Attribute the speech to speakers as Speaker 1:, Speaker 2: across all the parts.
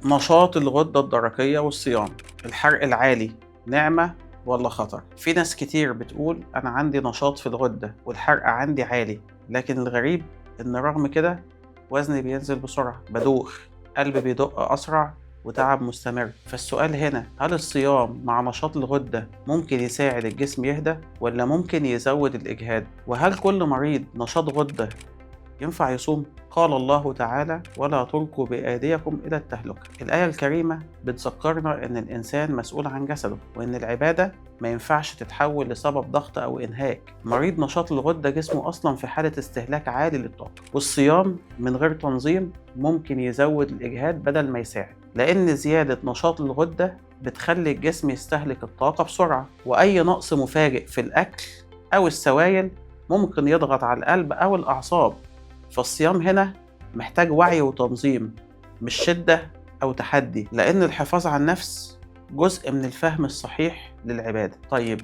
Speaker 1: نشاط الغدة الدرقية والصيام، الحرق العالي نعمة ولا خطر؟ في ناس كتير بتقول أنا عندي نشاط في الغدة والحرق عندي عالي، لكن الغريب إن رغم كده وزني بينزل بسرعة، بدوخ، قلبي بيدق أسرع وتعب مستمر. فالسؤال هنا، هل الصيام مع نشاط الغدة ممكن يساعد الجسم يهدى ولا ممكن يزود الإجهاد؟ وهل كل مريض نشاط غدة ينفع يصوم؟ قال الله تعالى: ولا تلقوا بأيديكم إلى التهلكة. الآية الكريمة بتذكرنا إن الإنسان مسؤول عن جسده، وإن العبادة ما ينفعش تتحول لسبب ضغط أو إنهاك. مريض نشاط الغدة جسمه أصلا في حالة استهلاك عالي للطاقة، والصيام من غير تنظيم ممكن يزود الإجهاد بدل ما يساعد، لأن زيادة نشاط الغدة بتخلي الجسم يستهلك الطاقة بسرعة، وأي نقص مفاجئ في الأكل أو السوائل ممكن يضغط على القلب أو الأعصاب. فالصيام هنا محتاج وعي وتنظيم، مش شدة أو تحدي، لأن الحفاظ على النفس جزء من الفهم الصحيح للعبادة. طيب،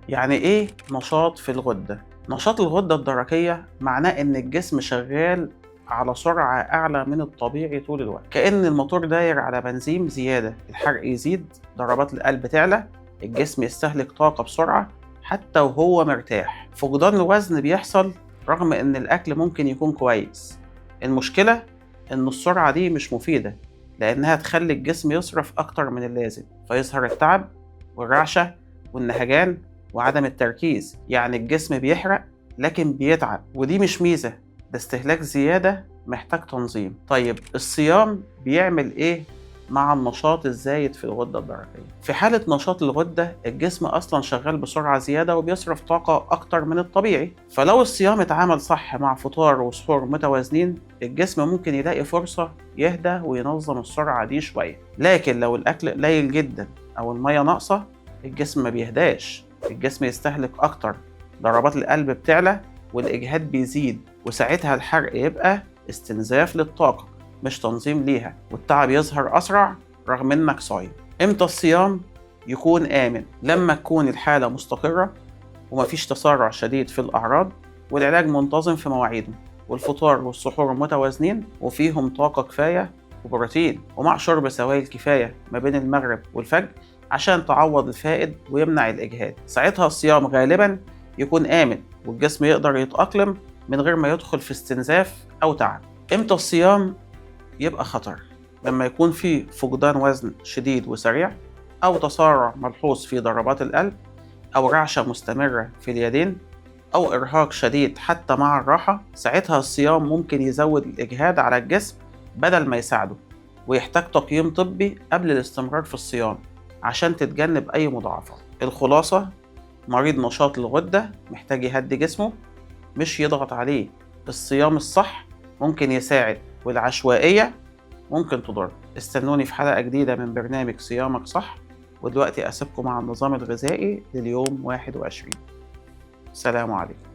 Speaker 1: يعني إيه نشاط في الغدة؟ نشاط الغدة الدرقية معناه إن الجسم شغال على سرعة أعلى من الطبيعي طول الوقت، كأن الموتور داير على بنزين زيادة، الحرق يزيد، ضربات القلب تعلى، الجسم يستهلك طاقة بسرعة حتى وهو مرتاح. فقدان الوزن بيحصل رغم إن الأكل ممكن يكون كويس. المشكلة إن السرعة دي مش مفيدة، لأنها تخلي الجسم يصرف أكتر من اللازم، فيظهر التعب والرعشة والنهجان وعدم التركيز. يعني الجسم بيحرق لكن بيتعب، ودي مش ميزة، ده استهلاك زيادة محتاج تنظيم. طيب، الصيام بيعمل إيه مع النشاط الزايد في الغدة الدرقية؟ في حالة نشاط الغدة الجسم أصلا شغال بسرعة زيادة وبيصرف طاقة أكتر من الطبيعي، فلو الصيام اتعمل صح مع فطار وسحور متوازنين الجسم ممكن يلاقي فرصة يهدى وينظم السرعة دي شوية. لكن لو الأكل قليل جدا أو المية ناقصة الجسم ما بيهداش، الجسم يستهلك أكتر، ضربات القلب بتعلى والإجهاد بيزيد، وساعتها الحرق يبقى استنزاف للطاقة مش تنظيم ليها، والتعب يظهر أسرع رغم إنك صايم. إمتى الصيام يكون آمن؟ لما تكون الحالة مستقرة ومفيش تسارع شديد في الأعراض، والعلاج منتظم في مواعيده، والفطار والسحور متوازنين وفيهم طاقة كفاية وبروتين، ومع شرب سوائل كفاية ما بين المغرب والفجر عشان تعوض الفائد ويمنع الإجهاد. ساعتها الصيام غالبا يكون آمن والجسم يقدر يتأقلم من غير ما يدخل في استنزاف أو تعب. إمتى الصيام يبقى خطر؟ لما يكون في فقدان وزن شديد وسريع، أو تسارع ملحوظ في ضربات القلب، أو رعشة مستمرة في اليدين، أو إرهاق شديد حتى مع الراحة. ساعتها الصيام ممكن يزود الإجهاد على الجسم بدل ما يساعده، ويحتاج تقييم طبي قبل الاستمرار في الصيام عشان تتجنب أي مضاعفات. الخلاصة، مريض نشاط الغدة محتاج يهدي جسمه مش يضغط عليه. الصيام الصح ممكن يساعد، والعشوائية ممكن تضر. استنوني في حلقة جديدة من برنامج صيامك صح، ودلوقتي أسيبكم مع النظام الغذائي لليوم 21. سلام عليكم.